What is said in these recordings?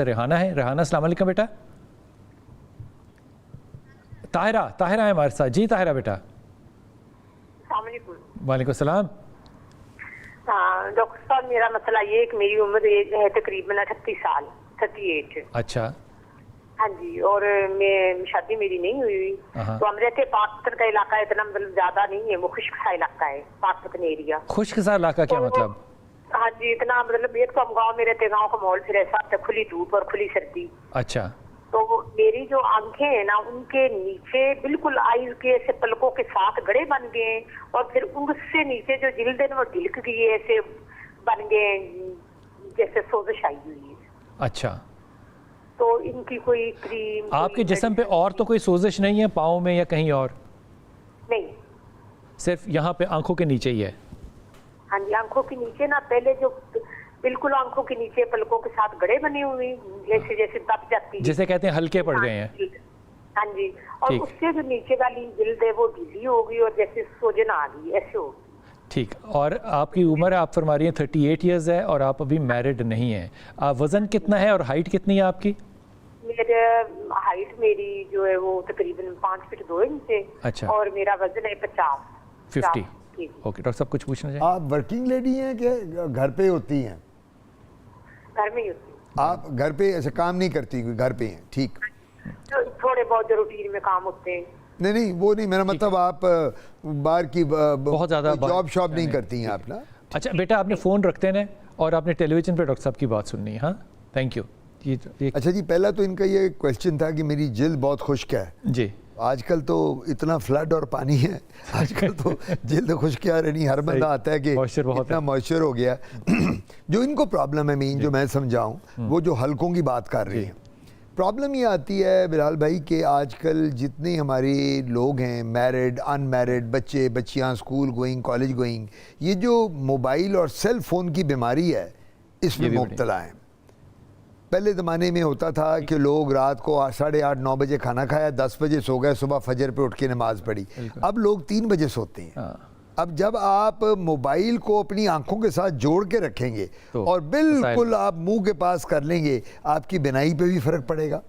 रेहाना है। रेहाना, अस्सलाम वालेकुम बेटा। ताहिरा है हमारे साथ। जी ताहिरा बेटा। वालेकुम सलाम। हाँ डॉक्टर साहब, मेरा मसला ये है कि मेरी उम्र है तकरीबन 38 साल, 38। अच्छा। हाँ जी, और मैं शादी मेरी नहीं हुई। तो हम रहते पाकिस्तान का इलाका है, इतना मतलब ज्यादा नहीं है, वो खुश्क सा इलाका है पाकिस्तान एरिया। खुश्क सा इलाका क्या मतलब? हाँ जी, इतना मतलब एक तो हम गाँव में रहते, गाँव का माहौल फिर ऐसा था, खुली धूप और खुली सर्दी। अच्छा। तो मेरी जो आंखें हैं ना, उनके नीचे बिल्कुल आईज के ऐसे पलकों के साथ गड़े बन गए, और फिर उससे नीचे जो जिल्द है ना वो ढिलक गई, ऐसे बन गए जैसे सोजिश आई हुई है। अच्छा। तो इनकी कोई क्रीम? आपके जिस्म पे और तो कोई सोजिश नहीं है पाँव में या कहीं और? नहीं, सिर्फ यहाँ पे आंखों के नीचे ही है। हाँ जी, आंखों के नीचे ना पहले जो बिल्कुल आंखों के नीचे पलकों के साथ गड़े बने हुए, जैसे जैसे दब जाती है, जिसे कहते हैं हल्के पड़ गए हैं। हाँ जी, और उससे जो नीचे वाली जिल्द है वो ढीली हो गई और जैसे सोजन आ गई, ऐसे हो गई। ठीक। और आपकी उम्र आप फरमा रही हैं 38 इयर्स है और आप अभी मैरिड नहीं हैं। वज़न कितना है और हाइट कितनी है आपकी? मेरे हाइट मेरी जो है वो तकरीबन 5 फीट 2 इंच है। अच्छा। और मेरा वजन है 50। ओके डॉक्टर साहब, कुछ पूछना चाहिए? आप वर्किंग लेडी हैं कि घर पे होती हैं? घर में ही होती है। आप घर पे ऐसे काम नहीं करती, घर पे हैं? ठीक। तो थोड़े बहुत जो रूटीन में काम होते हैं। नहीं वो नहीं, मेरा मतलब आप बाहर की बहुत ज़्यादा जॉब शॉप नहीं करती हैं आप ना? अच्छा बेटा, आपने फ़ोन रखते हैं और आपने टेलीविज़न पे डॉक्टर साहब की बात सुननी है। हाँ, थैंक यू। अच्छा जी, पहला तो इनका ये क्वेश्चन था कि मेरी जिल्द बहुत खुश्क है जी। आजकल तो इतना फ्लड और पानी है, आजकल तो जिल्द खुश्क आ रही, हर बंदा आता है कि इतना मॉइस्चर हो गया। जो इनको प्रॉब्लम है मेन, जो मैं समझाऊं, वो जो हल्कों की बात कर रही हैं, प्रॉब्लम ये आती है बिलाल भाई कि आजकल जितने हमारे लोग हैं, मैरिड अनमैरिड, बच्चे बच्चियां, स्कूल गोइंग, कॉलेज गोइंग, ये जो मोबाइल और सेल फ़ोन की बीमारी है इसमें मुब्तला हैं। पहले ज़माने में होता था कि लोग रात को 8:30 9 बजे खाना खाया, 10 बजे सो गए, सुबह फजर पे उठ के नमाज़ पढ़ी। अब लोग 3 बजे सोते हैं। अब जब आप मोबाइल को अपनी आंखों के साथ जोड़ के रखेंगे और बिल्कुल आप मुंह के पास कर लेंगे, आपकी बिनाई पे भी फ़र्क पड़ेगा,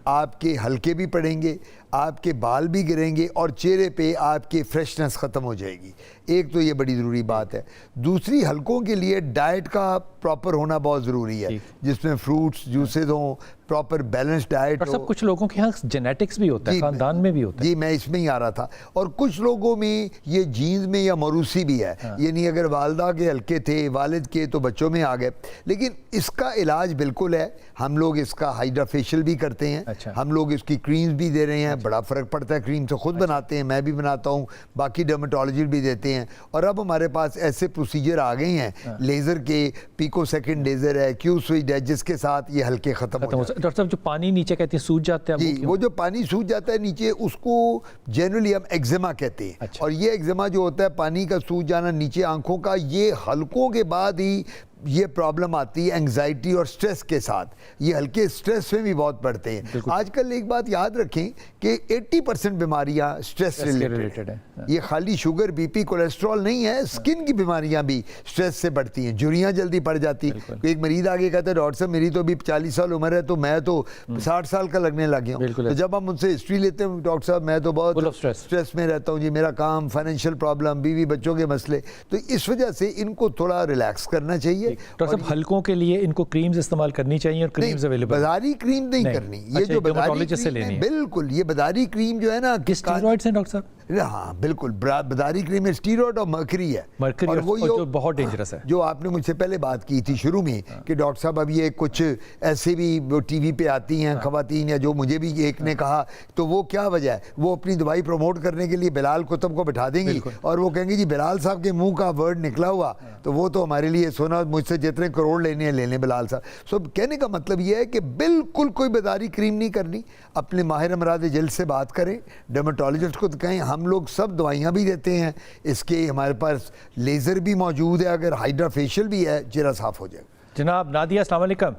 आपके हल्के भी पड़ेंगे, आपके बाल भी गिरेंगे और चेहरे पे आपकी फ्रेशनेस ख़त्म हो जाएगी। एक तो ये बड़ी ज़रूरी बात है। दूसरी, हल्कों के लिए डाइट का प्रॉपर होना बहुत ज़रूरी है, जिसमें फ्रूट्स जूसेस हों, प्रॉपर बैलेंस डाइट हो। सब कुछ लोगों के यहाँ जेनेटिक्स भी होता है, खानदान में भी होता है। जी, मैं इसमें ही आ रहा था। और कुछ लोगों में ये जीन्स में या मरूसी भी है, यानी अगर वालदा के हल्के थे, वालिद के, तो बच्चों में आ गए। लेकिन इसका इलाज बिल्कुल है, हम लोग इसका हाइड्रा फेशियल भी करते हैं। हम लोग इसकी क्रीम्स भी दे रहे हैं, बड़ा फ़र्क पड़ता है। क्रीम से खुद बनाते हैं, मैं भी बनाता हूँ, बाकी डर्मेटोलॉजिस्ट भी देते हैं। और अब हमारे पास ऐसे प्रोसीजर आ गए हैं, लेज़र के, पिको सेकंड लेज़र है, क्यू स्विच है, जिसके साथ ये हल्के ख़त्म हो जाते हैं। डॉक्टर साहब, जो पानी नीचे कहते हैं सूज जाता है, जी, वो जो पानी सूज जाता है नीचे, उसको जनरली हम एक्जिमा कहते हैं। और ये एक्जिमा जो होता है, पानी का सूज जाना नीचे आंखों का, ये हल्कों के बाद ही ये प्रॉब्लम आती है एंग्जाइटी और स्ट्रेस के साथ। ये हल्के स्ट्रेस में भी बहुत पड़ते हैं। आजकल एक बात याद रखें कि 80% बीमारियां स्ट्रेस रिलेटेड है। ये खाली शुगर, बीपी, कोलेस्ट्रॉल नहीं है, स्किन की बीमारियां भी स्ट्रेस से बढ़ती हैं। झुर्रियां जल्दी पड़ जाती हैं। एक मरीज आगे कहता है, डॉक्टर साहब मेरी तो अभी 40 साल उम्र है, तो मैं तो 60 साल का लगने लग गया हूँ। तो जब हम उनसे हिस्ट्री लेते हैं, डॉक्टर साहब मैं तो बहुत स्ट्रेस में रहता हूँ जी, मेरा काम, फाइनेंशियल प्रॉब्लम, बीवी बच्चों के मसले। तो इस वजह से इनको थोड़ा रिलैक्स करना चाहिए। डॉक्टर साहब, हल्कों के लिए इनको क्रीम्स इस्तेमाल करनी चाहिए और क्रीम्स अवेलेबल? बाजारी क्रीम नहीं करनी। ये जो बाजारी क्रीम है, बिल्कुल ये बाजारी क्रीम जो है ना, स्टेरॉइड्स हैं डॉक्टर साहब? हाँ बिल्कुल, बाजारी क्रीम में स्टीरॉइड और मर्करी है। और वो जो बहुत डेंजरस है, जो आपने मुझसे पहले बात की थी शुरू में कि डॉक्टर साहब अब ये कुछ ऐसे भी वो टीवी पे आती हैं खवातीन, या जो मुझे भी एक ने कहा, तो वो क्या वजह है, वो अपनी दवाई प्रमोट करने के लिए बिलाल कुतुब को बिठा देंगी और वो कहेंगे जी बिलाल साहब के मुंह का वर्ड निकला हुआ, तो वो तो हमारे लिए सोना, मुझसे जितने करोड़ लेने हैं ले लें बिलाल साहब। सो कहने का मतलब ये है कि बिल्कुल कोई बाजारी क्रीम नहीं करनी। अपने माहिर अमराद जल्द से बात करें, डर्मेटोलॉजिस्ट को दिखाएं। हम लोग सब दवाइयाँ भी देते हैं, इसके हमारे पास लेज़र भी मौजूद है, अगर हाइड्रा फेशियल भी है, चेहरा साफ हो जाएगा। जनाब नादिया, अस्सलाम वालेकुम।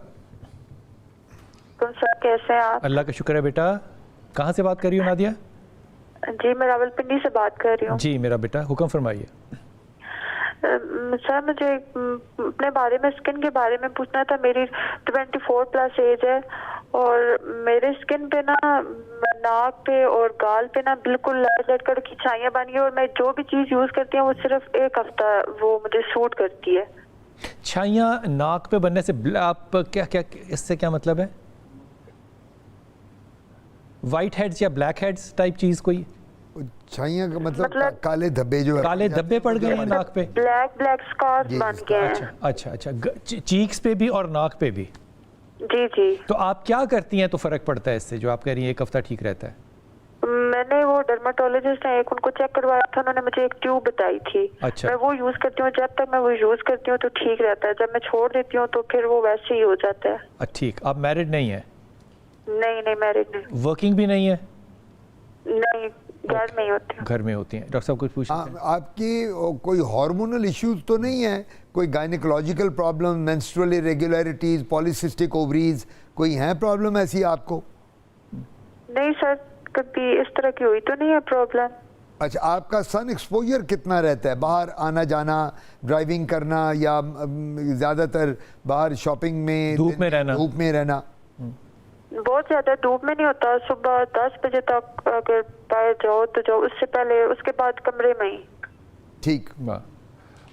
सर कैसे हैं आप? अल्लाह का शुक्र है बेटा। कहाँ से बात कर रही हो नादिया? जी मैं रावलपिंडी से बात कर रही हूँ। जी मेरा बेटा, हुक्म फरमाइए। सर मुझे अपने बारे में, स्किन के बारे में पूछना था। मेरी 24+ एज है और मेरे स्किन पे ना, नाक पे और गाल पे ना बिल्कुल लाइट लाइट करके छाइयाँ बन गई और मैं जो भी चीज़ यूज़ करती हूँ वो सिर्फ 1 हफ्ता वो मुझे सूट करती है। छाइयाँ नाक पे बनने से आप क्या क्या इससे क्या मतलब है? वाइट हेड्स या ब्लैक हेड्स टाइप चीज़ कोई? छाइयाँ का मतलब काले धब्बे जो है, काले धब्बे पड़ गए हैं नाक पे, ब्लैक स्कार्स बन गए हैं। अच्छा, चीक्स पे भी और नाक पे भी? जी। तो आप क्या करती हैं तो फ़र्क पड़ता है इससे, जो आप कह रही हैं 1 हफ्ता ठीक रहता है? मैंने वो डर्माटोलॉजिस्ट है एक, उनको चेक करवाया था, उन्होंने मुझे एक ट्यूब बताई थी। अच्छा। मैं वो यूज़ करती हूँ, जब तक मैं वो यूज़ करती हूँ तो ठीक रहता है, जब मैं छोड़ देती हूँ तो फिर वो वैसे ही हो जाता है। ठीक। आप मैरिड नहीं है? नहीं मैरिड नहीं। वर्किंग भी नहीं है? नहीं, घर में ही होती हूँ। घर में होती हैं। डॉक्टर साहब कुछ पूछ सकते हैं? आपकी कोई हार्मोनल इश्यूज तो नहीं है? कोई gynaecological problem, menstrual irregularities, polycystic ovaries, कोई है प्रॉब्लम ऐसी आपको? नहीं सर, कभी इस तरह की हुई तो नहीं है प्रॉब्लम। अच्छा, आपका सन एक्सपोजर कितना रहता है? बाहर आना जाना, ड्राइविंग करना, या ज़्यादातर बाहर शॉपिंग में, धूप में रहना? बहुत ज़्यादा धूप में नहीं होता। सुबह 10 बजे तक अगर बाहर जाओ तो जाओ, उससे पहले, उसके बाद कमरे में ही। ठीक।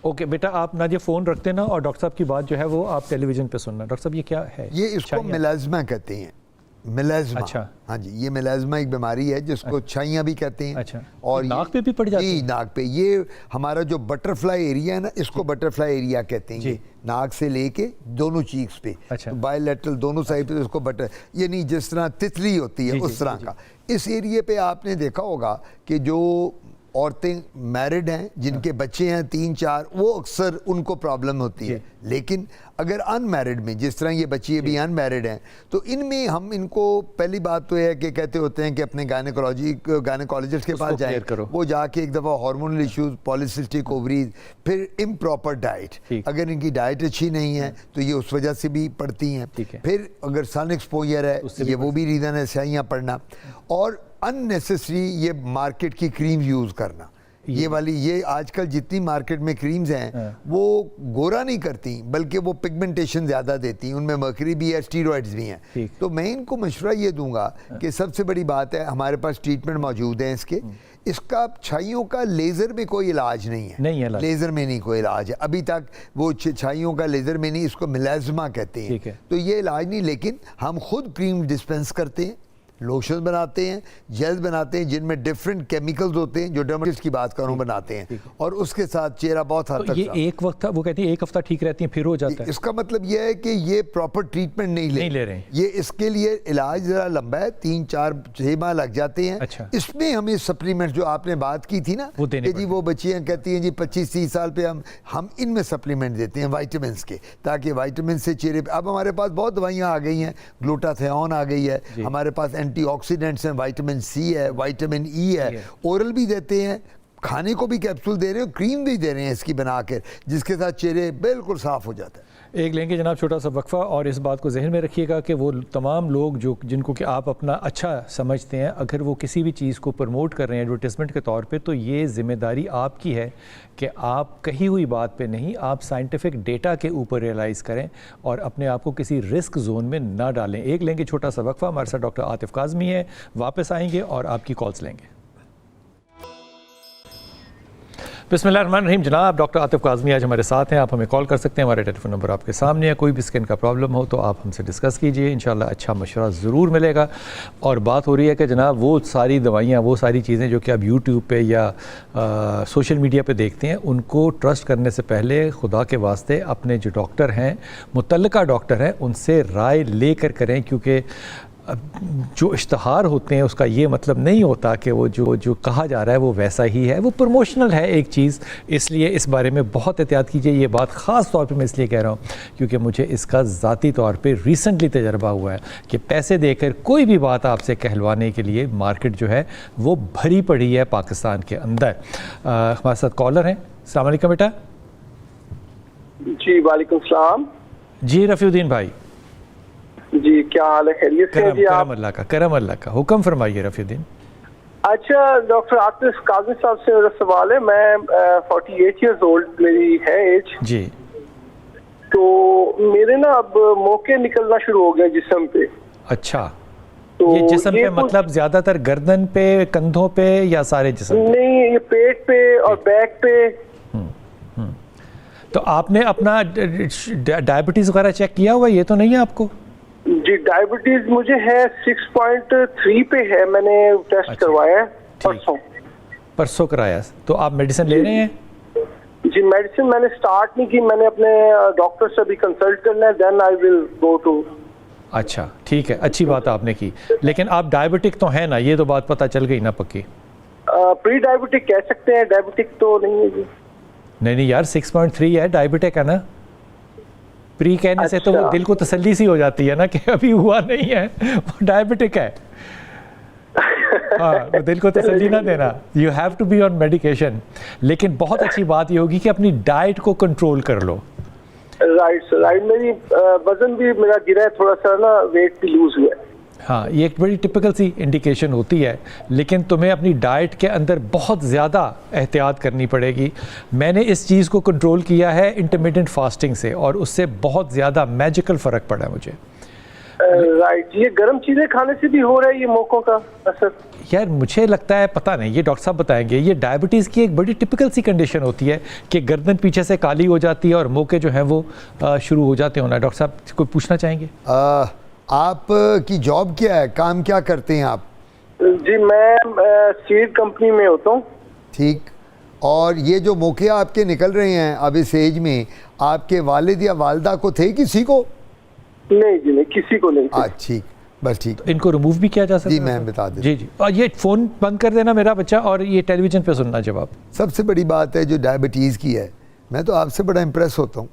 ओके बेटा, आप ना ये फ़ोन रखते ना और डॉक्टर साहब की बात जो है वो आप टेलीविज़न पे सुनना। डॉक्टर साहब ये क्या है? ये इसको मिलाज़मा कहते हैं। मिलाज़मा। अच्छा। हाँ जी, ये मिलाज़मा एक बीमारी है जिसको छाइयाँ भी कहते हैं। अच्छा। और नाक पे भी पड़ जाती है? नाक पे। ये हमारा जो बटरफ्लाई एरिया है ना, इसको बटरफ्लाई एरिया कहते हैं। ये नाक से लेके दोनों चीक्स पे, अच्छा। तो बायलैटरल दोनों साइड पे इसको बटर, ये नहीं जिस तरह तितली होती है उस तरह का। इस एरिया पे आपने देखा होगा कि जो औरतें मैरिड हैं, जिनके बच्चे हैं 3-4, वो अक्सर उनको प्रॉब्लम होती है। लेकिन अगर अनमैरिड में, जिस तरह ये बच्ची अभी अनमैरिड हैं, तो इनमें हम इनको, पहली बात तो है कि कहते होते हैं कि अपने गायनेकोलॉजिस्ट के पास जाएं, वो जाके एक दफ़ा हार्मोनल इश्यूज, पॉलिसिस्टिक ओवरीज, फिर इम्प्रॉपर डाइट, अगर इनकी डाइट अच्छी नहीं है तो ये उस वजह से भी पड़ती हैं। फिर अगर सन एक्सपोजर है, ये वो भी रीज़न है, स्याहियाँ पड़ना। और अननेसेसरी ये मार्केट की क्रीम यूज़ करना, ये वाली, ये आजकल जितनी मार्केट में क्रीम्स हैं वो गोरा नहीं करती, बल्कि वो पिगमेंटेशन ज़्यादा देती, उनमें मर्करी भी है, स्टीरॉइड्स भी हैं। तो मैं इनको मशवरा ये दूंगा कि सबसे बड़ी बात है, हमारे पास ट्रीटमेंट मौजूद है इसके। इसका छाइयों का लेज़र में कोई इलाज नहीं है, लेज़र में नहीं कोई इलाज है अभी तक। वो छाइयों का लेज़र में नहीं, इसको मिलाज़मा कहते हैं। तो ये इलाज नहीं, लेकिन हम खुद क्रीम डिस्पेंस करते हैं, लोशन बनाते हैं, जेल बनाते हैं, जिनमें डिफरेंट केमिकल्स होते हैं, जो डर्मेटोलॉजिस्ट की बात करूं बनाते हैं, और उसके साथ चेहरा बहुत हद तक ये एक वक्त, वो कहती है 1 हफ्ता ठीक रहती है फिर हो जाता है। इसका मतलब ये है कि ये प्रॉपर ट्रीटमेंट नहीं ले रहे हैं। ये इसके लिए इलाज ज़रा लंबा है, 3-4-6 माह लग जाते हैं। अच्छा। इसमें हमें सप्लीमेंट, जो आपने बात की थी ना, कि जी वो बच्चियाँ कहती हैं जी 25-30 साल पे हम इनमें सप्लीमेंट देते हैं वाइटामिन के, ताकि वाइटामिन से चेहरे पे, अब हमारे पास बहुत दवाइयाँ आ गई हैं, ग्लूटाथियोन आ गई है, हमारे पास एंटीऑक्सीडेंट्स हैं, विटामिन सी है, विटामिन ई है, ओरल भी देते हैं, खाने को भी कैप्सूल दे रहे हो, क्रीम भी दे रहे हैं इसकी बनाकर, जिसके साथ चेहरे बिल्कुल साफ हो जाता है। एक लेंगे जनाब छोटा सा वक्फा, और इस बात को जहन में रखिएगा कि वो तमाम लोग जिनको कि आप अपना अच्छा समझते हैं, अगर वो किसी भी चीज़ को प्रमोट कर रहे हैं एडवर्टाइजमेंट के तौर पे, तो ये ज़िम्मेदारी आपकी है कि आप कही हुई बात पे नहीं, आप साइंटिफिक डेटा के ऊपर रियलाइज़ करें और अपने आप को किसी रिस्क जोन में ना डालें। एक लेंगे छोटा सा वक्फा, हमारे साथ डॉक्टर आतिफ काज़मी है, वापस आएंगे और आपकी कॉल्स लेंगे। बिस्मिल्लाहिर्रहमानिर्रहीम। जनाब डॉक्टर आतिफ काज़मी आज हमारे साथ हैं, आप हमें कॉल कर सकते हैं, हमारे टेलीफोन नंबर आपके सामने है। कोई भी स्किन का प्रॉब्लम हो तो आप हमसे डिस्कस कीजिए, इंशाल्लाह अच्छा मशवरा ज़रूर मिलेगा। और बात हो रही है कि जनाब वो सारी दवाइयाँ, वो सारी चीज़ें जो कि आप यूट्यूब पे या सोशल मीडिया पे देखते हैं, उनको ट्रस्ट करने से पहले खुदा के वास्ते अपने जो डॉक्टर हैं, मुतल्लिका डॉक्टर हैं, उनसे राय लेकर करें, क्योंकि जो इश्तहार होते हैं उसका ये मतलब नहीं होता कि वो जो कहा जा रहा है वो वैसा ही है, वो प्रमोशनल है एक चीज़। इसलिए इस बारे में बहुत एहतियात कीजिए। ये बात ख़ास तौर पे मैं इसलिए कह रहा हूँ क्योंकि मुझे इसका ज़ाती तौर पे रिसेंटली तजर्बा हुआ है कि पैसे देकर कोई भी बात आपसे कहलवाने के लिए मार्केट जो है वो भरी पड़ी है पाकिस्तान के अंदर। हमारे साथ कॉलर हैं। अस्सलाम वालेकुम बेटा। जी वालेकुम सलाम। जी रफ़ीउद्दीन भाई। जी क्या हाल है, खैरियत से हैं जी आप? करम अल्लाह का, हुक्म फरमाइए रफ़ीउद्दीन। अच्छा डॉक्टर आतिफ काजी साहब से मेरा सवाल है। मैं 48 इयर्स ओल्ड मेरी है एज। जी। तो मेरे ना अब मौके निकलना शुरू हो गए जिस्म पे। अच्छा, तो ये जिस्म पे कुछ- मतलब ज्यादातर गर्दन पे, कंधों पे या सारे जिस्म पे? नहीं, ये पेट पे और बैक पे। तो आपने अपना डायबिटीज वगैरह चेक किया हुआ? ये तो नहीं है आपको? जी डायबिटीज मुझे है 6.3 पे है। मैंने टेस्ट अच्छा, करवाया है ठीक। परसों। परसों कराया। तो आप मेडिसिन ले रहे हैं? जी मेडिसिन मैंने स्टार्ट नहीं की। मैंने अपने डॉक्टर से भी कंसल्ट करना है, then I will go to. अच्छा ठीक है, अच्छी बात आपने की। लेकिन आप डायबिटिक तो हैं ना, ये तो बात पता चल गई ना पक्की? प्री डायबिटिक कह सकते हैं, डायबिटिक तो नहीं है जी। नहीं यार, 6.3 है, डायबिटिक है ना। प्री कहने से तो वो अच्छा। दिल को तसल्ली सी हो जाती है ना कि अभी हुआ नहीं है, वो डायबिटिक है। हाँ, वो दिल को तसल्ली ना देना। You have to be on medication. लेकिन बहुत अच्छी बात ये होगी कि अपनी डाइट को कंट्रोल कर लो। Right sir, right. मेरी वजन भी मेरा गिरा है थोड़ा सा ना, वेट भी लूज हुआ है। हाँ, ये एक बड़ी टिपिकल सी इंडिकेशन होती है। लेकिन तुम्हें अपनी डाइट के अंदर बहुत ज़्यादा एहतियात करनी पड़ेगी। मैंने इस चीज़ को कंट्रोल किया है इंटरमिटेंट फास्टिंग से, और उससे बहुत ज़्यादा मैजिकल फ़र्क पड़ा है मुझे। राइट। ये गर्म चीजें खाने से भी हो रहा है ये मौकों का असर? यार मुझे लगता है, पता नहीं, ये डॉक्टर साहब बताएंगे। ये डायबिटीज़ की एक बड़ी टिपिकल सी कंडीशन होती है कि गर्दन पीछे से काली हो जाती है और मौके जो हैं वो शुरू हो जाते होना। डॉक्टर साहब कोई पूछना चाहेंगे? आप की जॉब क्या है, काम क्या करते हैं आप? जी मैं सीड कंपनी में होता हूँ। ठीक। और ये जो मौके आपके निकल रहे हैं अब इस एज में, आपके वालिद या वालदा को थे किसी को? नहीं जी नहीं, किसी को नहीं थे। ठीक, बस ठीक। इनको रिमूव भी किया जा सकता है? जी मैं बता दें। जी जी। और ये फ़ोन बंद कर देना मेरा बच्चा, और ये टेलीविज़न पे सुनना जवाब। सबसे बड़ी बात है जो डायबिटीज़ की है, मैं तो आपसे बड़ा इम्प्रेस होता हूँ।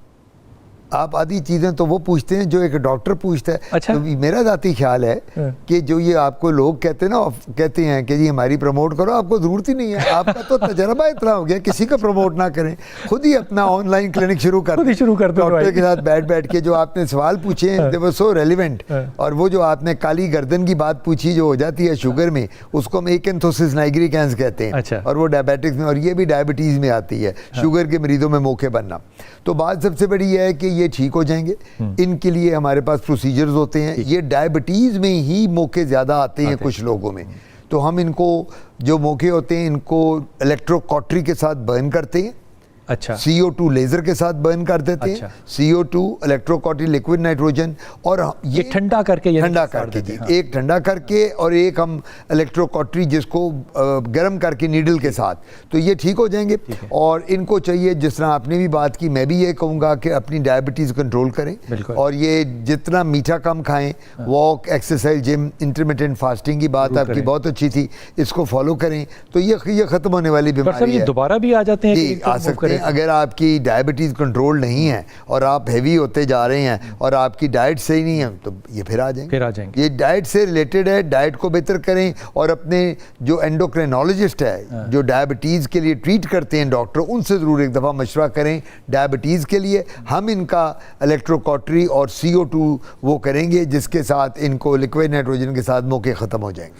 आप आधी चीज़ें तो वो पूछते हैं जो एक डॉक्टर पूछता है। अच्छा। तो मेरा ज़ाती ख्याल है कि जो ये आपको लोग कहते हैं ना, कहते हैं कि जी हमारी प्रमोट करो, आपको ज़रूरत ही नहीं है। आपका तो तजर्बा इतना हो गया, किसी का प्रमोट ना करें, खुद ही अपना ऑनलाइन क्लिनिक शुरू कर खुद ही शुरू कर दो डॉक्टर भाई। के साथ बैठ के जो आपने सवाल पूछे हैं दे वर सो रेलिवेंट। और वो जो आपने काली गर्दन की बात पूछी जो हो जाती है शुगर में, उसको हम एकन्थोसिस नाइग्रिकेंस कहते हैं। अच्छा। और वो डायबिटिक्स में, और ये भी डायबिटीज़ में आती है, शुगर के मरीजों में मौके बनना। तो बात सबसे बड़ी है कि ये ठीक हो जाएंगे। इनके लिए हमारे पास प्रोसीजर्स होते हैं। ये डायबिटीज़ में ही मौके ज़्यादा आते हैं कुछ लोगों में। तो हम इनको जो मौके होते हैं इनको इलेक्ट्रोकॉटरी के साथ बर्न करते हैं। अच्छा। CO2 लेज़र के साथ बर्न कर देते अच्छा। हैं। CO2 इलेक्ट्रोकॉटरी लिक्विड नाइट्रोजन, और ये ठंडा करके, यानी ठंडा साड़ करके देते जी, हैं। एक ठंडा करके और एक हम इलेक्ट्रोकॉटरी जिसको गर्म करके नीडल के साथ, तो ये ठीक हो जाएंगे। और इनको चाहिए, जिस तरह आपने भी बात की, मैं भी ये कहूँगा कि अपनी डायबिटीज़ कंट्रोल करें। बिल्कुल। और ये जितना मीठा कम खाएं, walk, exercise, gym, intermittent fasting की बात आपकी बहुत अच्छी थी, इसको फॉलो करें तो ये ख़त्म होने वाली डॉक्टर साहब, बीमारी ये है। दोबारा भी आ जाते हैं? जी कि आ सकते हैं। अगर आपकी डायबिटीज़ कंट्रोल नहीं है और आप हैवी होते जा रहे हैं और आपकी डाइट सही नहीं है, तो ये फिर आ जाएंगे। ये डाइट से रिलेटेड है। डाइट को बेहतर करें, और अपने जो एंडोक्रिनोलॉजिस्ट है जो डायबिटीज़ के लिए ट्रीट करते हैं डॉक्टर, उनसे ज़रूर एक दफ़ा मशवरा करें डायबिटीज़ के लिए। हम इनका इलेक्ट्रोकॉटरी और CO2 वो करेंगे जिसके साथ इनको लिक्विड नाइट्रोजन के साथ मौके ख़त्म हो जाएंगे।